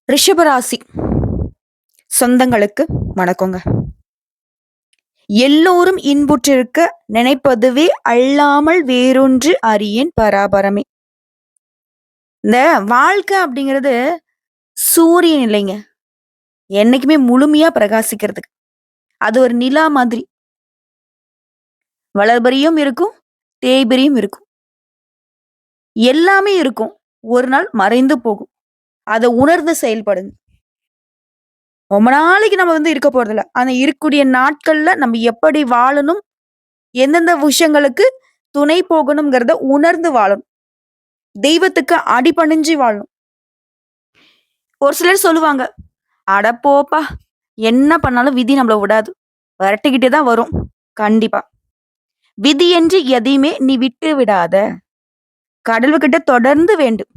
ரிஷபராசி சொந்தங்களுக்கு வணக்கங்க. எல்லோரும் இன்புற்றிருக்க நினைப்பதுவே அல்லாமல் வேறொன்று அறியேன் பராபரமே. இந்த வாழ்க்கை அப்படிங்கிறது சூரியன் இல்லைங்க. என்னைக்குமே முழுமையா பிரகாசிக்கிறதுக்கு. அது ஒரு நிலா மாதிரி. வளர்பரியும் இருக்கும், தேய்பிரியும் இருக்கும். எல்லாமே இருக்கும். ஒரு நாள் மறைந்து போகும். அதை உணர்ந்து செயல்படுங்க. ரொம்ப நாளைக்கு நம்ம இருக்க போறதில்ல. ஆனா இருக்கக்கூடிய நாட்கள்ல நம்ம எப்படி வாழணும், எந்தெந்த விஷயங்களுக்கு துணை போகணுங்கிறத உணர்ந்து வாழணும். தெய்வத்துக்கு அடிபணிஞ்சு வாழணும். ஒரு சிலர் சொல்லுவாங்க, "அட போப்பா! என்ன பண்ணாலும் விதி நம்மள விடாது. விரட்டிக்கிட்டே தான் வரும்." கண்டிப்பா. விதி என்று எதையுமே நீ விட்டு விடாத. கடவுள்கிட்ட தொடர்ந்து வேண்டும்.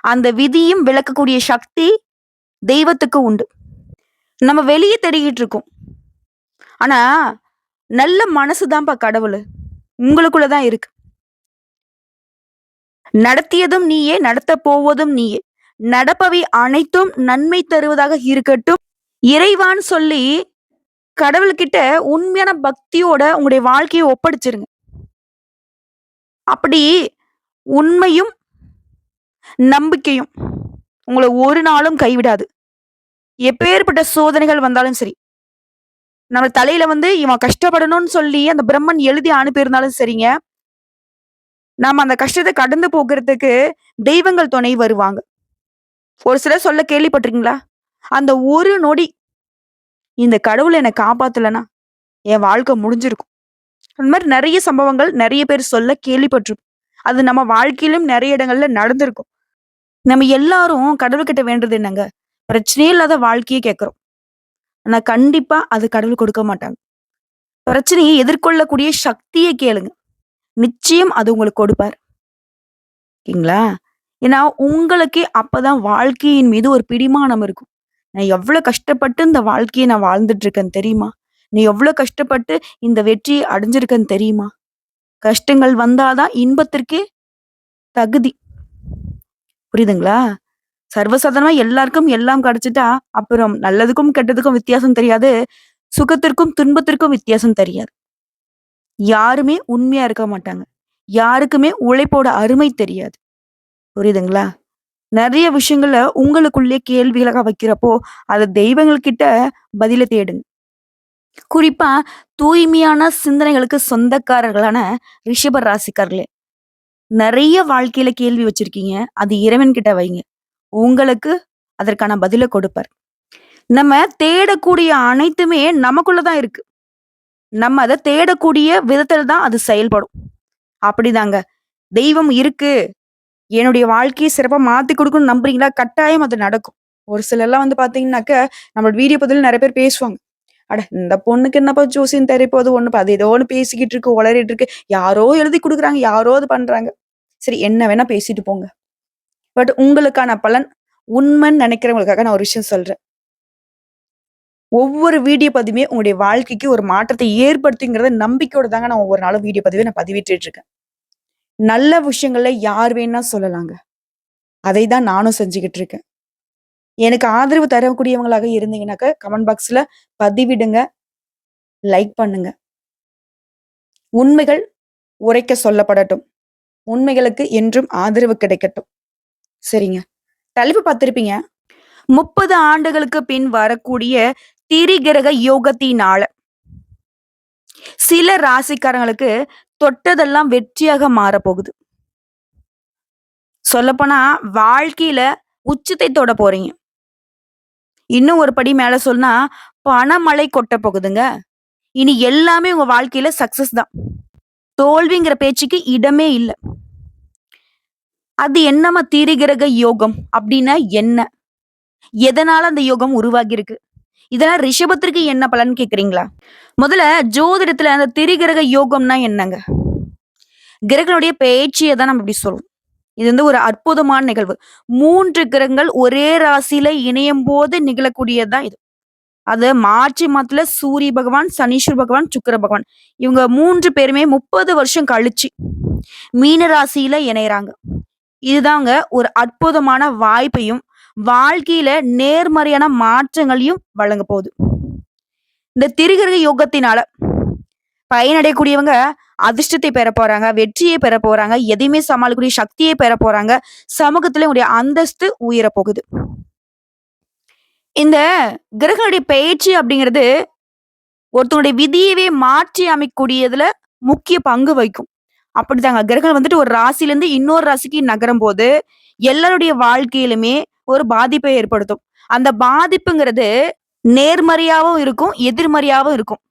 அந்த விதியும் விளக்கக்கூடிய சக்தி தெய்வத்துக்கு உண்டு. நம்ம வெளிய தேடிக்கிட்டு இருக்கோம். ஆனா, நல்ல மனசு தான்ப்பா கடவுளு. உங்களுக்குள்ள தான் இருக்கு. நடத்தியதும் நீயே, நடத்தப் போவதும் நீயே. நடப்பவை அனைத்தும் நன்மை தருவதாக இருக்கட்டும். இறைவான்னு சொல்லி கடவுள்கிட்ட உண்மையான பக்தியோட உங்களுடைய வாழ்க்கையை ஒப்படைச்சிருங்க. அப்படி உண்மையும், நம்பிக்கையும் உங்கள ஒரு நாளும் கைவிடாது. எப்பேற்பட்ட சோதனைகள் வந்தாலும் சரி. நம்ம தலையில இவன் கஷ்டப்படணும்னு சொல்லி அந்த பிரம்மன் எழுதி அனுப்பியிருந்தாலும் சரிங்க. நாம அந்த கஷ்டத்த கடந்து போகுறதுக்கு தெய்வங்கள் துணை வருவாங்க. ஒரு சிலர் சொல்ல கேள்விப்பட்டிருக்கீங்களா? அந்த ஒரு நொடி இந்த கடவுள் என்ன காப்பாத்தலன்னா, என் வாழ்க்கை முடிஞ்சிருக்கும். அந்த மாரி நெறைய சம்பவங்கள் நெறைய பேர் சொல்ல கேள்விப்பட்டிருப்போம். அது நம்ம வாழ்க்கையிலும் நெறைய இடங்கள்ல நடந்திருக்கும். நம்ம எல்லாரும் கடவுள்கிட்ட வேண்டுறது என்னங்க? பிரச்சனையே இல்லாத வாழ்க்கைய கேட்கிறோம். ஆனா கண்டிப்பா அது கடவுள் கொடுக்க மாட்டாங்க. பிரச்சனையை எதிர்கொள்ளக்கூடிய சக்திய கேளுங்க. நிச்சயம் அது உங்களுக்கு கொடுப்பார். ஓகேங்களா? ஏன்னா உங்களுக்கே அப்பதான் வாழ்க்கையின் மீது ஒரு பிடிமானம் இருக்கும். நான் எவ்வளவு கஷ்டப்பட்டு இந்த வாழ்க்கைய நான் வாழ்ந்துட்டு இருக்கேன்னு தெரியுமா? நீ எவ்வளவு கஷ்டப்பட்டு இந்த வெற்றியை அடைஞ்சிருக்கன்னு தெரியுமா? கஷ்டங்கள் வந்தாதான் இன்பத்திற்கே தகுதி. புரியுதுங்களா? சர்வசாதாரணமா எல்லாருக்கும் எல்லாம் கிடைச்சுட்டா, அப்புறம் நல்லதுக்கும், கெட்டதுக்கும் வித்தியாசம் தெரியாது. சுகத்திற்கும், துன்பத்திற்கும் வித்தியாசம் தெரியாது. யாருமே உண்மையா இருக்க மாட்டாங்க. யாருக்குமே உழைப்போட அருமை தெரியாது. புரியுதுங்களா? நெறைய விஷயங்கள உங்களுக்குள்ளே கேள்விகளாக வைக்கிறப்போ, அத தெய்வங்கள் கிட்ட பதில தேடுங்க. குறிப்பா தூய்மையான சிந்தனைகளுக்கு சொந்தக்காரர்களான ரிஷப ராசிக்காரர்களே, நெறைய வாழ்க்கையில கேள்வி வச்சிருக்கீங்க. அது இறைவன் கிட்ட வைங்க. உங்களுக்கு அதற்கான பதில கொடுப்பார். நம்ம தேடக்கூடிய அனைத்துமே நமக்குள்ள தான் இருக்கு. நம்ம அத தேடக்கூடிய விதத்துல தான் அது செயல்படும். அப்படிதாங்க. தெய்வம் இருக்கு. என்னுடைய வாழ்க்கைய சிறப்பா மாத்தி குடுக்கும்னு நம்புறீங்களா? கட்டாயம் அது நடக்கும். ஒரு சிலர்லாம் பாத்தீங்கன்னாக்க, நம்மளோட வீடியோ பதிவுல நெறைய பேர் பேசுவாங்க. "அட இந்த பொண்ணுக்கு என்னப்பா ஜோசியம் தெரியப்போது ஒண்ணுப்பா, அது ஏதோ ஒண்ணு பேசிக்கிட்டு இருக்கு, உளறிட்டு இருக்கு. யாரோ எழுதி குடுக்குறாங்க, யாரோ அது பண்றாங்க." சரி என்ன வேணா பேசிட்டு போங்க. பட் உங்களுக்கான பலன் உண்மைன்னு நெனைக்கிறவங்களுக்காக நான் ஒரு விஷயம் சொல்றேன். ஒவ்வொரு வீடியோ பதிவுமே உங்களுடைய வாழ்க்கைக்கு ஒரு மாற்றத்தை ஏற்படுத்துங்கிறத நம்பிக்கையோட தாங்க நான் ஒவ்வொரு நாளும் வீடியோ பதிவே நான் பதிவிட்டுட்டு இருக்கேன். நல்ல விஷயங்கள யார் வேணா சொல்லலாங்க. அதை தான் நானும் செஞ்சுகிட்டு இருக்கேன். எனக்கு ஆதரவு தரக்கூடியவங்களாக இருந்தீங்கன்னாக்க, கமெண்ட் பாக்ஸ்ல பதிவிடுங்க, லைக் பண்ணுங்க. உண்மைகள் உரைக்க சொல்லப்படட்டும். உண்மைகளுக்கு என்றும் ஆதரவு கிடைக்கட்டும். சரிங்க. தலைப்பு பார்த்திருப்பீங்க. 30 ஆண்டுகளுக்கு பின் வரக்கூடிய திரிகிரக யோகத்தினால சில ராசிக்காரங்களுக்கு தொட்டதெல்லாம் வெற்றியாக மாறப்போகுது. சொல்லப்போனா வாழ்க்கையில உச்சத்தை தொட போறீங்க. இன்னும் ஒரு படி மேல சொன்னா பணமழை கொட்ட போகுதுங்க. இனி எல்லாமே உங்க வாழ்க்கையில சக்சஸ் தான். தோல்விங்கிற பேச்சுக்கு இடமே இல்ல. அது என்னம்மா திரிகிரக யோகம் அப்படின்னா என்ன? எதனால அந்த யோகம் உருவாகி இருக்கு? இதெல்லாம் ரிஷபத்திற்கு என்ன பலன் கேக்குறீங்களா? முதல்ல ஜோதிடத்துல அந்த திரிகிரக யோகம்னா என்னங்க? கிரகங்களுடைய பெயர்ச்சியை தான் நம்ம இப்படி சொல்லுவோம். இது ஒரு அற்புதமான நிகழ்வு. 3 கிரகங்கள் ஒரே ராசியில இணையும் போது நிகழக்கூடியது தான் இது. அது மார்ச் மாதத்துல சூரிய பகவான், சனீஸ்வர பகவான், சுக்கிர பகவான் இவங்க 3 பேருமே 30 வருஷம் கழிச்சு மீன ராசியில இணையறாங்க. இதுதாங்க ஒரு அற்புதமான வாய்ப்பையும், வாழ்க்கையில நேர்மறையான மாற்றங்களையும் வழங்க போகுது. இந்த திரிகிரக யோகத்தினால பயனடையக்கூடியவங்க அதிர்ஷ்டத்தை பெற போறாங்க, வெற்றியை பெற போறாங்க, எதையுமே சமாளிக்கக்கூடிய சக்தியை பெற போறாங்க. சமூகத்துல உங்களுடைய அந்தஸ்து உயர போகுது. இந்த கிரகங்களுடைய பெயர்ச்சி அப்படிங்கிறது ஒருத்தனுடைய விதியவே மாற்றி அமைக்கக்கூடியதுல முக்கிய பங்கு வகிக்கும். அப்படித்தாங்க கிரகங்கள் வந்துட்டு ஒரு ராசியிலிருந்து இன்னொரு ராசிக்கு நகரும் போது எல்லாருடைய வாழ்க்கையிலுமே ஒரு பாதிப்பை ஏற்படுத்தும். அந்த பாதிப்புங்கிறது நேர்மறையாவும் இருக்கும், எதிர்மறையாவும் இருக்கும்.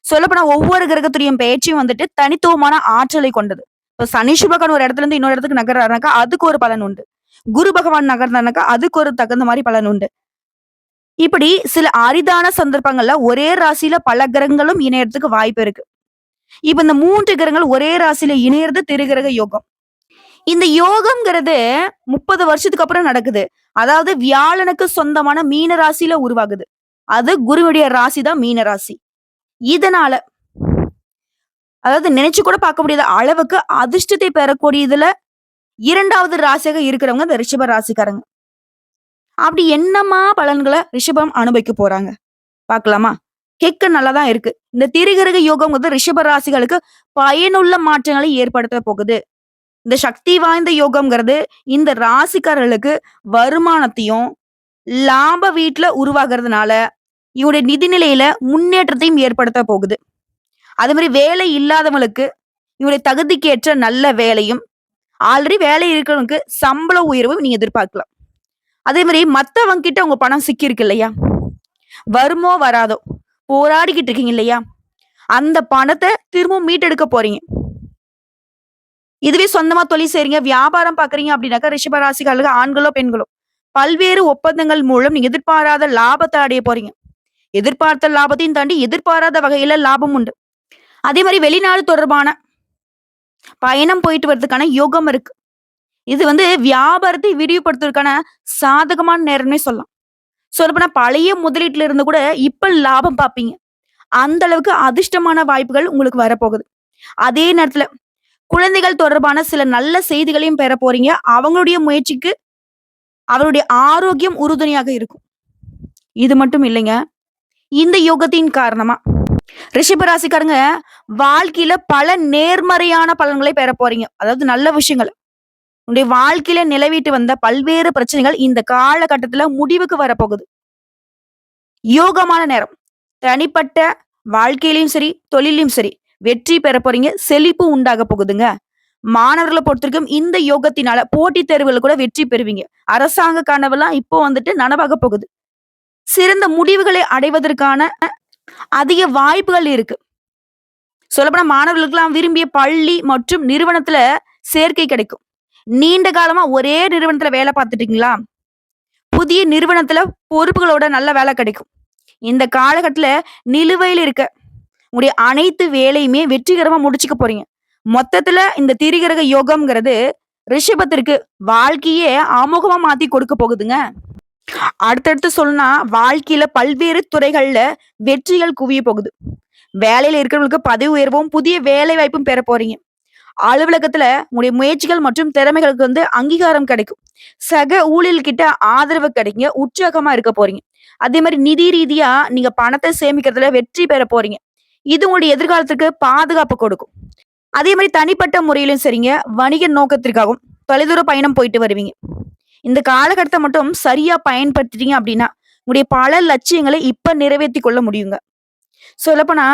சொல்லப்போனா ஒவ்வொரு கிரகத்துடைய பெயர்ச்சியும் வந்துட்டு தனித்துவமான ஆற்றலை கொண்டது. இப்ப சனி சுபகன் ஒரு இடத்துல இருந்து இன்னொரு இடத்துக்கு நகர்றாருனாக்கா அதுக்கு ஒரு பலன் உண்டு. குரு பகவான் நகர்ந்தானாக்கா அதுக்கு ஒரு தகுந்த மாதிரி பலன் உண்டு. இப்படி சில அரிதான சந்தர்ப்பங்கள்ல ஒரே ராசியில பல கிரகங்களும் இணையறதுக்கு வாய்ப்பு இருக்கு. இப்ப இந்த 3 கிரகங்கள் ஒரே ராசியில இணையறது திருகிரக யோகம். இந்த யோகம்ங்கிறது 30 வருஷத்துக்கு அப்புறம் நடக்குது. அதாவது வியாழனுக்கு சொந்தமான மீன ராசியில உருவாகுது. அது குருவுடைய ராசி தான் மீன ராசி. இதனால அதாவது நினைச்சு கூட பார்க்க முடியாத அளவுக்கு அதிர்ஷ்டத்தை பெறக்கூடியதுல 2வது ராசியாக இருக்கிறவங்க இந்த ரிஷப ராசிக்காரங்க. அப்படி என்னமா பலன்களை ரிஷபம் அனுபவிக்க போறாங்க பார்க்கலாமா? கேட்க நல்லா தான் இருக்கு. இந்த திரிகிரக யோகம் வந்து ரிஷப ராசிகளுக்கு பயனுள்ள மாற்றங்களை ஏற்படுத்த போகுது. இந்த சக்தி வாய்ந்த யோகம்ங்கிறது இந்த ராசிக்காரர்களுக்கு வருமானத்தையும் லாப வீட்டுல உருவாகிறதுனால இவருடைய நிதிநிலையில முன்னேற்றத்தையும் ஏற்படுத்த போகுது. அதே மாதிரி வேலை இல்லாதவங்களுக்கு இவருடைய தகுதிக்கேற்ற நல்ல வேலையும், ஆல்ரெடி வேலை இருக்கிறவங்களுக்கு சம்பள உயர்வும் நீங்க எதிர்பார்க்கலாம். அதே மாதிரி மத்தவங்க கிட்ட உங்க பணம் சிக்கி இருக்கு இல்லையா, வருமோ வராதோ போராடிக்கிட்டு இருக்கீங்க இல்லையா, அந்த பணத்தை திரும்பவும் மீட்டெடுக்க போறீங்க. இதுவே சொந்தமா தொழில் செய்றீங்க, வியாபாரம் பாக்குறீங்க அப்படின்னாக்கா ரிஷப ராசிக்காரர்களுக்கு ஆண்களோ பெண்களோ பல்வேறு ஒப்பந்தங்கள் மூலம் நீங்க எதிர்பாராத லாபத்தை அடைய போறீங்க. எதிர்பார்த்த லாபத்தையும் தாண்டி எதிர்பாராத வகையில லாபம் உண்டு. அதே மாதிரி வெளிநாடு தொடர்பான பயணம் போயிட்டு வர்றதுக்கான யோகம் இருக்கு. இது வந்து வியாபாரத்தை விரிவுபடுத்துவதற்கான சாதகமான நேரம்னே சொல்லலாம். சொல்லப்போனா பழைய முதலீட்டுல இருந்து கூட இப்ப லாபம் பார்ப்பீங்க. அந்த அளவுக்கு அதிர்ஷ்டமான வாய்ப்புகள் உங்களுக்கு வரப்போகுது. அதே நேரத்துல குழந்தைகள் தொடர்பான சில நல்ல செய்திகளையும் பெற போறீங்க. அவங்களுடைய முயற்சிக்கு அவருடைய ஆரோக்கியம் உறுதுணையாக இருக்கும். இது மட்டும் இல்லைங்க, இந்த யோகத்தின் காரணமா ரிஷப ராசிக்காரங்க வாழ்க்கையில பல நேர்மறையான பலன்களை பெற போறீங்க. அதாவது நல்ல விஷயங்கள் உங்களுடைய வாழ்க்கையில நிலவிட்டு வந்த பல்வேறு பிரச்சனைகள் இந்த காலகட்டத்துல முடிவுக்கு வரப்போகுது. யோகமான நேரம். தனிப்பட்ட வாழ்க்கையிலயும் சரி, தொழிலையும் சரி வெற்றி பெற போறீங்க. செழிப்பு உண்டாக போகுதுங்க. மாணவர்களை பொறுத்தவரைக்கும் இந்த யோகத்தினால போட்டித் தேர்வுகள் கூட வெற்றி பெறுவீங்க. அரசாங்க கனவெல்லாம் இப்போ வந்துட்டு நனவாக போகுது. சிறந்த முடிவுகளை அடைவதற்கான அதிக வாய்ப்புகள் இருக்கு. சொல்லப்போனா மாணவர்களுக்கெல்லாம் விரும்பிய பள்ளி மற்றும் நிறுவனத்துல சேர்க்கை கிடைக்கும். நீண்ட காலமா ஒரே நிறுவனத்துல வேலை பார்த்துட்டீங்களா, புதிய நிறுவனத்துல பொறுப்புகளோட நல்ல வேலை கிடைக்கும். இந்த காலகட்டத்துல நிலுவையில் இருக்க உங்களுடைய அனைத்து வேலையுமே வெற்றிகரமா முடிச்சுக்க போறீங்க. மொத்தத்துல இந்த திரிகிரக யோகம்ங்கிறது ரிஷபத்திற்கு வாழ்க்கையே அமோகமா மாத்தி கொடுக்க போகுதுங்க. அடுத்தடுத்து சொல்லணும்னா வாழ்க்கையில பல்வேறு துறைகள்ல வெற்றிகள் குவிய போகுது. வேலையில இருக்கிறவங்களுக்கு பதவி உயர்வும் புதிய வேலை வாய்ப்பும் பெற போறீங்க. அலுவலகத்துல உங்களுடைய முயற்சிகள் மற்றும் திறமைகளுக்கு வந்து அங்கீகாரம் கிடைக்கும். சக ஊழியர்கிட்ட ஆதரவு கிடைக்குங்க. உற்சாகமா இருக்க போறீங்க. அதே மாதிரி நிதி ரீதியா நீங்க பணத்தை சேமிக்கிறதுல வெற்றி பெற போறீங்க. இது உங்களுடைய எதிர்காலத்துக்கு பாதுகாப்பு கொடுக்கும். அதே மாதிரி தனிப்பட்ட முறையிலும் சரிங்க, வணிக நோக்கத்திற்காகவும் தொலைதூர பயணம் போயிட்டு வருவீங்க. இந்த காலகட்டத்தை மட்டும் சரியா பயன்படுத்திட்டீங்க அப்படின்னா உங்களுடைய பல லட்சியங்களை இப்ப நிறைவேற்றி கொள்ள முடியுங்க. சொல்லப்போனா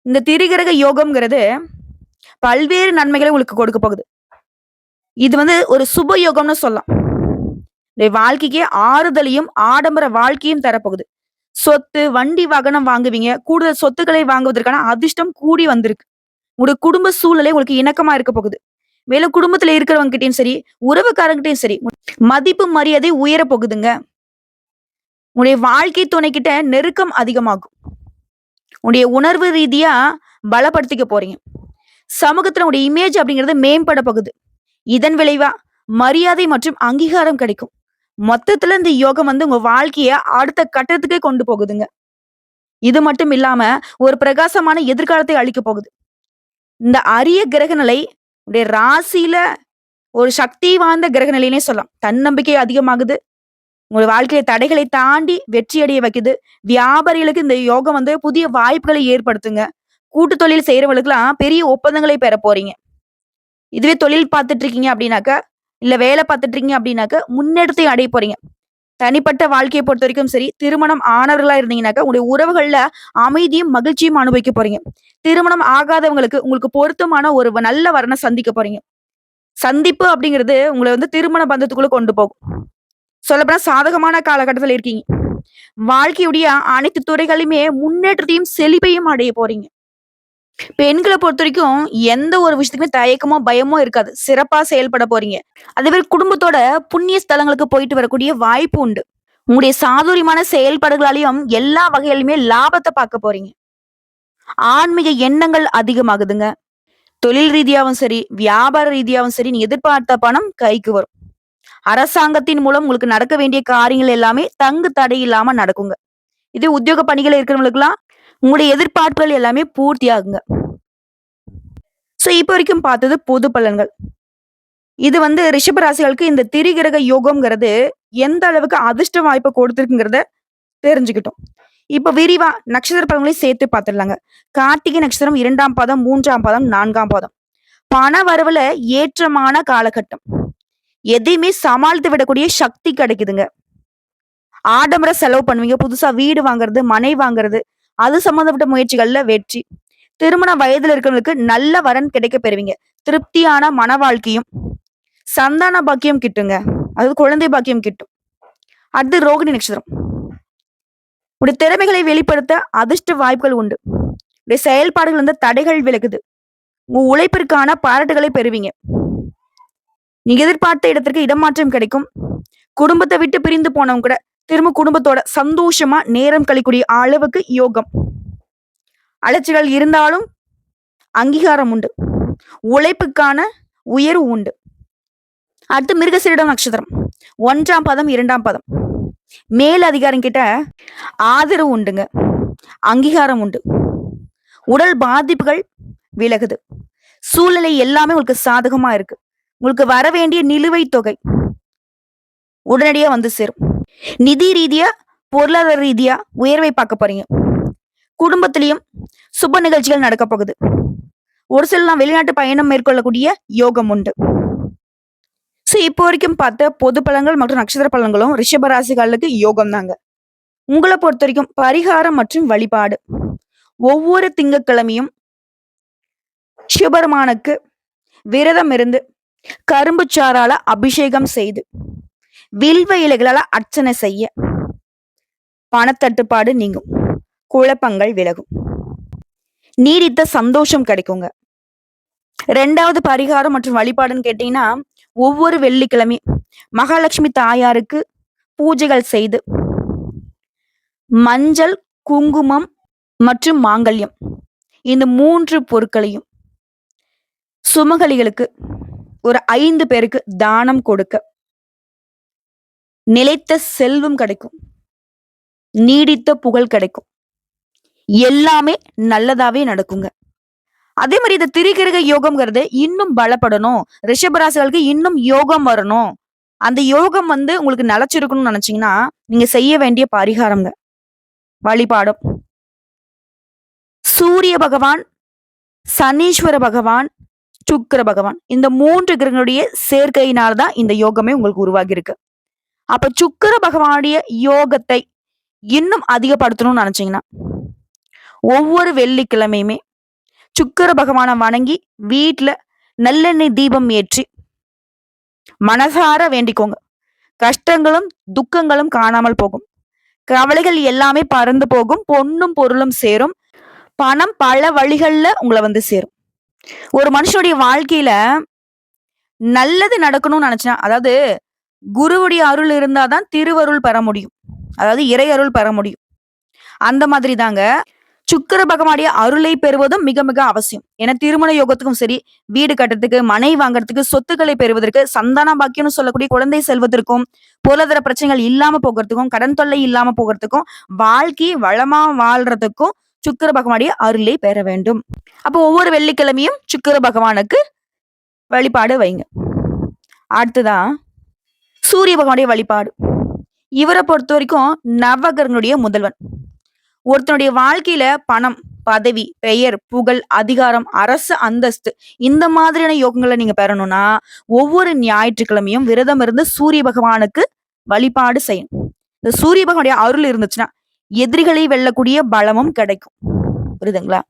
இந்த திரிகிரக யோகம்ங்கிறது பல்வேறு நன்மைகளை உங்களுக்கு கொடுக்க போகுது. இது வந்து ஒரு சுப யோகம்னு சொல்லலாம். இந்த வாழ்க்கைக்கு ஆறுதலையும் ஆடம்பர வாழ்க்கையும் தரப்போகுது. சொத்து, வண்டி, வாகனம் வாங்குவீங்க. கூடுதல் சொத்துக்களை வாங்குவதற்கான அதிர்ஷ்டம் கூடி வந்திருக்கு. உங்களுடைய குடும்ப சூழ்நிலை உங்களுக்கு இணக்கமா இருக்க போகுது. மேலும் குடும்பத்துல இருக்கிறவங்க கிட்டயும் சரி, உறவுக்காரங்கிட்டையும் சரி மதிப்பு மரியாதை உயர போகுதுங்க. உங்களுடைய வாழ்க்கை துணை கிட்ட நெருக்கம் அதிகமாகும். உங்களுடைய உணர்வு ரீதியா பலப்படுத்திக்க போறீங்க. சமூகத்துல உங்களுடைய இமேஜ் அப்படிங்கிறது மேம்பட போகுது. இதன் விளைவா மரியாதை மற்றும் அங்கீகாரம் கிடைக்கும். மொத்தத்துல இந்த யோகம் வந்து உங்க வாழ்க்கைய அடுத்த கட்டத்துக்கே கொண்டு போகுதுங்க. இது மட்டும் இல்லாம ஒரு பிரகாசமான எதிர்காலத்தை அளிக்க போகுது. இந்த அரிய கிரக நிலை உடைய ராசியில ஒரு சக்தி வாய்ந்த கிரக நிலைனே சொல்லலாம். தன்னம்பிக்கை அதிகமாகுது. உங்க வாழ்க்கையில தடைகளை தாண்டி வெற்றி அடைய வைக்குது. வியாபாரிகளுக்கு இந்த யோகம் வந்து புதிய வாய்ப்புகளை ஏற்படுத்துங்க. கூட்டு தொழில் செய்றவங்களுக்குலாம் பெரிய ஒப்பந்தங்களை பெற போறீங்க. இதுவே தொழில் பார்த்துட்டு இருக்கீங்க அப்படின்னாக்கா, இல்ல வேலை பார்த்துட்டு இருக்கீங்க அப்படின்னாக்கா, முன்னேற்றத்தை அடைய போறீங்க. தனிப்பட்ட வாழ்க்கைய பொறுத்தவரைக்கும் சரி, திருமணம் ஆனவர்களா இருந்தீங்கன்னாக்கா, உங்களுடைய உறவுகள்ல அமைதியும், மகிழ்ச்சியும் அனுபவிக்க போறீங்க. திருமணம் ஆகாதவங்களுக்கு உங்களுக்கு பொருத்தமான ஒரு நல்ல வரன சந்திக்க போறீங்க. சந்திப்பு அப்படிங்கிறது உங்கள வந்து திருமண பந்தத்துக்குள்ள கொண்டு போகும். சொல்லப்போனா சாதகமான காலகட்டத்துல இருக்கீங்க. வாழ்க்கையுடைய அனைத்து துறைகளிலுமே முன்னேற்றத்தையும், செழிப்பையும் அடைய போறீங்க. பெண்கள பொறுத்தவரைக்கும் எந்த ஒரு விஷயத்துக்குமே தயக்கமோ, பயமோ இருக்காது. சிறப்பா செயல்பட போறீங்க. அதேமாரி குடும்பத்தோட புண்ணிய ஸ்தலங்களுக்கு போயிட்டு வரக்கூடிய வாய்ப்பு உண்டு. உங்களுடைய சாதுரியமான செயல்பாடுகளாலயும் எல்லா வகையிலுமே லாபத்த பார்க்க போறீங்க. ஆன்மீக எண்ணங்கள் அதிகமாகுதுங்க. தொழில் ரீதியாவும் சரி, வியாபார ரீதியாவும் சரி, நீங்க எதிர்பார்த்த பணம் கைக்கு வரும். அரசாங்கத்தின் மூலம் உங்களுக்கு நடக்க வேண்டிய காரியங்கள் எல்லாமே தங்கு தடை இல்லாம நடக்குங்க. இதே உத்தியோக பணிகள் இருக்கிறவங்களுக்குலாம் உங்களுடைய எதிர்பார்ப்புகள் எல்லாமே பூர்த்தியாகுங்க. இப்ப வரைக்கும் பார்த்தது பொது பலன்கள். இது வந்து ரிஷப ராசிகளுக்கு இந்த திரிகிரக யோகம்ங்கிறது எந்த அளவுக்கு அதிர்ஷ்ட வாய்ப்ப கொடுத்திருக்குங்கிறத தெரிஞ்சுக்கிட்டோம். இப்ப விரிவா நட்சத்திர பலன்களையும் சேர்த்து பார்த்துடலாங்க. கார்த்திகை நட்சத்திரம் 2ஆம் பாதம், 3ஆம் பாதம், 4ஆம் பாதம். பண வரவுல ஏற்றமான காலகட்டம். எதையுமே சமாளித்து விடக்கூடிய சக்தி கிடைக்குதுங்க. ஆடம்பர செலவு பண்ணுவீங்க. புதுசா வீடு வாங்குறது, மனை வாங்குறது, அது சம்பந்தப்பட்ட முயற்சிகள்ல வெற்றி. திருமண வயதுல இருக்கிறவங்களுக்கு நல்ல வரன் கிடைக்க பெறுவீங்க. திருப்தியான மன வாழ்க்கையும், சந்தான பாக்கியம் கிட்டுங்க. அது குழந்தை பாக்கியம் கிட்டும். அடுத்து ரோகிணி நட்சத்திரம். உடைய திறமைகளை வெளிப்படுத்த அதிர்ஷ்ட வாய்ப்புகள் உண்டு. உடைய செயல்பாடுகள் வந்து தடைகள் விலகுது. உங்க உழைப்பிற்கான பாராட்டுகளை பெறுவீங்க. நீங்க எதிர்பார்த்த இடத்திற்கு இடமாற்றம் கிடைக்கும். குடும்பத்தை விட்டு பிரிந்து போனவங்க கூட திரும்ப குடும்பத்தோட சந்தோஷமா நேரம் கழிக்கூடிய அளவுக்கு யோகம். அலைச்சல்கள் இருந்தாலும் அங்கீகாரம் உண்டு. உழைப்புக்கான உயர்வு உண்டு. அடுத்து மிருகசீரிடம் நட்சத்திரம் 1ஆம் பாதம், 2ஆம் பாதம். மேல் அதிகாரம் கிட்ட ஆதரவு உண்டுங்க. அங்கீகாரம் உண்டு. உடல் பாதிப்புகள் விலகுது. சூழ்நிலை எல்லாமே உங்களுக்கு சாதகமா இருக்கு. உங்களுக்கு வர வேண்டிய நிலுவைத் தொகை உடனடியா வந்து சேரும். நிதி ரீதியா, பொருளாதார ரீதியா உயர்வை பார்க்க போறீங்க. குடும்பத்திலையும் சுப நிகழ்ச்சிகள் நடக்க போகுது. ஒரு சிலலாம் வெளிநாட்டு பயணம் மேற்கொள்ளக்கூடிய யோகம் உண்டு. இப்போ வரைக்கும் பார்த்த பொது பலன்கள் மற்றும் நட்சத்திர பலன்களும் ரிஷப ராசிகளுக்கு யோகம் தாங்க. உங்களை பொறுத்த வரைக்கும் பரிகாரம் மற்றும் வழிபாடு. ஒவ்வொரு திங்கட்கிழமையும் சிவபெருமானுக்கு விரதம் இருந்து கரும்பு சாறால அபிஷேகம் செய்து வில்வ இலைகளால அர்ச்சனை செய்ய பணத்தட்டுப்பாடு நீங்கும். குழப்பங்கள் விலகும். நீடித்த சந்தோஷம் கிடைக்குங்க. 2வது பரிகாரம் மற்றும் வழிபாடுன்னு கேட்டீங்கன்னா, ஒவ்வொரு வெள்ளிக்கிழமை மகாலட்சுமி தாயாருக்கு பூஜைகள் செய்து மஞ்சள், குங்குமம் மற்றும் மாங்கல்யம் இந்த 3 பொருட்களையும் சுமங்கலிகளுக்கு ஒரு 5 பேருக்கு தானம் கொடுக்க நிலைத்த செல்வம் கிடைக்கும். நீடித்த புகழ் கிடைக்கும். எல்லாமே நல்லதாவே நடக்குங்க. அதே மாதிரி இந்த திரிகிரக யோகம்ங்கிறது இன்னும் பலப்படணும். ரிஷபராசிகளுக்கு இன்னும் யோகம் வரணும். அந்த யோகம் வந்து உங்களுக்கு நிலைச்சிருக்கணும்னு நினைச்சீங்கன்னா, நீங்க செய்ய வேண்டிய பரிகாரம்ங்க. வழிபாடும். சூரிய பகவான், சனீஸ்வர பகவான், சுக்கிர பகவான் இந்த 3 கிரகங்களுடைய சேர்க்கையினால்தான் இந்த யோகமே உங்களுக்கு உருவாகி இருக்கு. அப்ப சுக்கிர பகவானுடைய யோகத்தை இன்னும் அதிகப்படுத்தணும்னு நினைச்சீங்கன்னா, ஒவ்வொரு வெள்ளிக்கிழமையுமே சுக்கிர பகவானை வணங்கி வீட்டுல நல்லெண்ணெய் தீபம் ஏற்றி மனசார வேண்டிக்கோங்க. கஷ்டங்களும் துக்கங்களும் காணாமல் போகும். கவலைகள் எல்லாமே பறந்து போகும். பொன்னும் பொருளும் சேரும். பணம் பல வழிகள்ல உங்களை வந்து சேரும். ஒரு மனுஷனுடைய வாழ்க்கையில நல்லது நடக்கணும்னு நினைச்சா, அதாவது குருவுடைய அருள் இருந்தாதான் திருவருள் பெற முடியும். அதாவது இறை அருள் பெற முடியும். அந்த மாதிரி தாங்க சுக்கிர பகவானுடைய அருளை பெறுவதும் மிக மிக அவசியம். ஏன்னா திருமண யோகத்துக்கும் சரி, வீடு கட்டுறதுக்கு, மனை வாங்குறதுக்கு, சொத்துக்களை பெறுவதற்கு, சந்தான பாக்கியம்னு சொல்லக்கூடிய குழந்தை செல்வதற்கும், பொருளாதார பிரச்சனைகள் இல்லாம போகிறதுக்கும், கடன் தொல்லை இல்லாம போகிறதுக்கும், வாழ்க்கை வளமா வாழ்றதுக்கும் சுக்கிர பகவானுடைய அருளை பெற வேண்டும். அப்போ ஒவ்வொரு வெள்ளிக்கிழமையும் சுக்கிர பகவானுக்கு வழிபாடு வைங்க. அடுத்துதான் சூரிய பகவானுடைய வழிபாடு. இவரை பொறுத்த வரைக்கும் நவகிரகங்களுடைய முதல்வன். ஒருத்தனுடைய வாழ்க்கையில பணம், பதவி, பெயர், புகழ், அதிகாரம், அரசு அந்தஸ்து இந்த மாதிரியான யோகங்களை நீங்க பெறணும்னா, ஒவ்வொரு ஞாயிற்றுக்கிழமையும் விரதம் இருந்து சூரிய பகவானுக்கு வழிபாடு செய்யணும். இந்த சூரிய பகவானுடைய அருள் இருந்துச்சுன்னா, எதிரிகளை வெல்லக்கூடிய பலமும் கிடைக்கும். புரியுதுங்களா?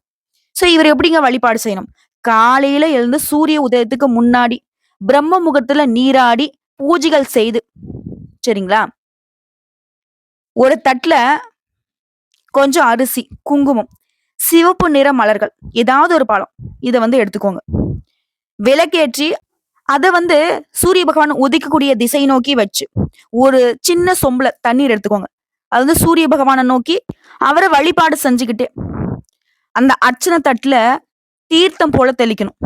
சோ இவர் எப்படிங்க வழிபாடு செய்யணும்? காலையில எழுந்து சூரிய உதயத்துக்கு முன்னாடி பிரம்ம முகூர்த்தத்துல நீராடி பூஜைகள் செய்து, சரிங்களா? ஒரு தட்டுல கொஞ்சம் அரிசி, குங்குமம், சிவப்பு நிற மலர்கள், ஏதாவது ஒரு பழம் இத எடுத்துக்கோங்க. விளக்கேற்றி அத சூரிய பகவான் உதிக்கக்கூடிய திசை நோக்கி வச்சு, ஒரு சின்ன சொம்புல தண்ணீர் எடுத்துக்கோங்க. அது சூரிய பகவான நோக்கி அவரை வழிபாடு செஞ்சுக்கிட்டு, அந்த அர்ச்சனை தட்டுல தீர்த்தம் போல தெளிக்கணும்.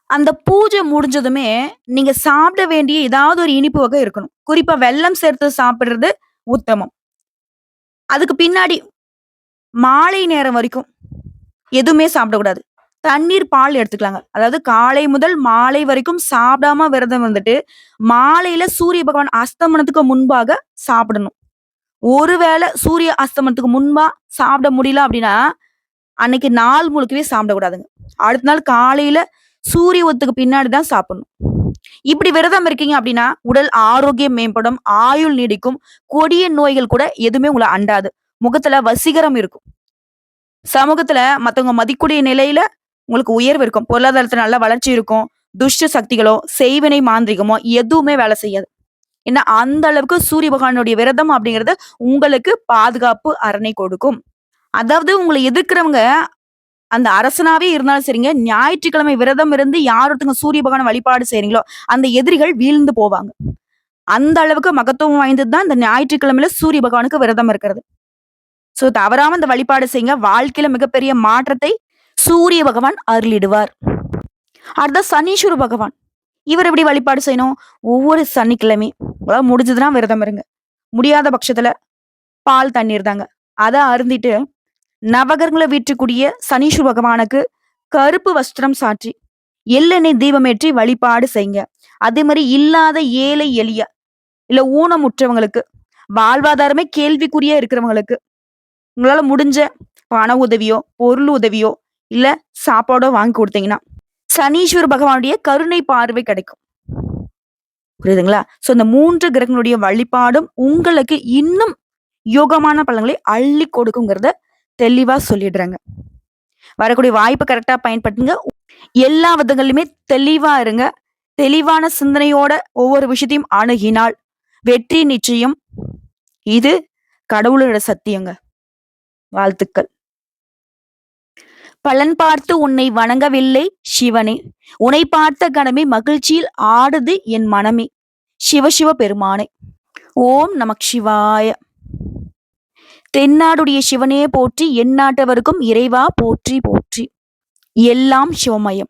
அந்த பூஜை முடிஞ்சதுமே நீங்க சாப்பிட வேண்டிய ஏதாவது ஒரு இனிப்பு வகை இருக்கணும். குறிப்பா வெல்லம் சேர்த்து சாப்பிடுறது உத்தமம். அதுக்கு பின்னாடி மாலை நேரம் வரைக்கும் எதுவுமே சாப்பிடக்கூடாது. தண்ணீர், பால் எடுத்துக்கலாங்க. அதாவது காலை முதல் மாலை வரைக்கும் சாப்பிடாம விரதம் இருந்துட்டு, மாலையில சூரிய பகவான் அஸ்தமனத்துக்கு முன்பாக சாப்பிடணும். ஒருவேளை சூரிய அஸ்தமனத்துக்கு முன்பா சாப்பிட முடியல அப்படின்னா, அன்னைக்கு நாள் முழுக்கவே சாப்பிடக்கூடாதுங்க. அடுத்த நாள் காலையில சூரிய உதயத்துக்கு பின்னாடி தான் சாப்பிடணும். இப்படி விரதம் இருக்கீங்க அப்படின்னா, உடல் ஆரோக்கியம் மேம்படும், ஆயுள் நீடிக்கும், கொடிய நோய்கள் கூட எதுவுமே உங்களை அண்டாது. முகத்துல வசீகரம் இருக்கும். சமூகத்துல மத்தவங்க மதிக்கூடிய நிலையில உங்களுக்கு உயர்வு இருக்கும். பொருளாதாரத்துல நல்ல வளர்ச்சி இருக்கும். துஷ்ட சக்திகளோ, செய்வினை மாந்திரிகமோ எதுவுமே வேலை செய்யாது. ஏன்னா அந்த அளவுக்கு சூரிய பகவானுடைய விரதம் அப்படிங்கிறது உங்களுக்கு பாதுகாப்பு அரணை கொடுக்கும். அதாவது உங்களை எதிர்க்கிறவங்க அந்த அரசனாவே இருந்தாலும் சரிங்க, ஞாயிற்றுக்கிழமை விரதம் இருந்து யார் ஒருத்தங்க சூரிய பகவான வழிபாடு செய்றீங்களோ, அந்த எதிரிகள் வீழ்ந்து போவாங்க. அந்த அளவுக்கு மகத்துவம் வாய்ந்தது தான் இந்த ஞாயிற்றுக்கிழமையில சூரிய பகவானுக்கு விரதம் இருக்கிறது. சோ தவறாம இந்த வழிபாடு செய்யுங்க. வாழ்க்கையில மிகப்பெரிய மாற்றத்தை சூரிய பகவான் அருளிடுவார். அடுத்த சனீஸ்வர பகவான். இவர் எப்படி வழிபாடு செய்யணும்? ஒவ்வொரு சனிக்கிழமையும் உங்களால முடிஞ்சதுன்னா விரதம் இருங்க. முடியாத பட்சத்துல பால் தண்ணீர் தாங்க. அத அருந்திட்டு நவகிரகங்களை வீற்றக்கூடிய சனீஸ்வர பகவானுக்கு கருப்பு வஸ்திரம் சாற்றி எள்ளெண்ணெய் தீபமேற்றி வழிபாடு செய்யுங்க. அதே மாதிரி இல்லாத ஏழை எளிய இல்ல ஊனமுற்றவங்களுக்கு, வாழ்வாதாரமே கேள்விக்குறியா இருக்கிறவங்களுக்கு உங்களால முடிஞ்ச பண உதவியோ, பொருள் உதவியோ, இல்ல சாப்பாடோ வாங்கி கொடுத்தீங்கன்னா, சனீஸ்வர பகவானுடைய கருணை பார்வை கிடைக்கும். புரியுதுங்களா? சோ இந்த 3 கிரகங்களுடைய வழிபாடும் உங்களுக்கு இன்னும் யோகமான பலன்களை அள்ளி கொடுக்குங்கிறத தெளிவா சொல்லிடுறேங்க. வரக்கூடிய வாய்ப்பை கரெக்டா பயன்படுத்துங்க. எல்லா விதங்களிலுமே தெளிவா இருங்க. தெளிவான சிந்தனையோட ஒவ்வொரு விஷயத்தையும் அணுகினால் வெற்றி நிச்சயம். இது கடவுளோட சத்தியங்க. வாழ்த்துக்கள். பலன் பார்த்து உன்னை வணங்கவில்லை சிவனே, உன்னை பார்த்த கணமே மகிழ்ச்சியில் ஆடுது என் மனமே, சிவசிவ பெருமானே. ஓம் நமக் சிவாய. தென்னாடுடைய சிவனே போற்றி, எந்நாட்டவருக்கும் இறைவா போற்றி போற்றி. எல்லாம் சிவமயம்.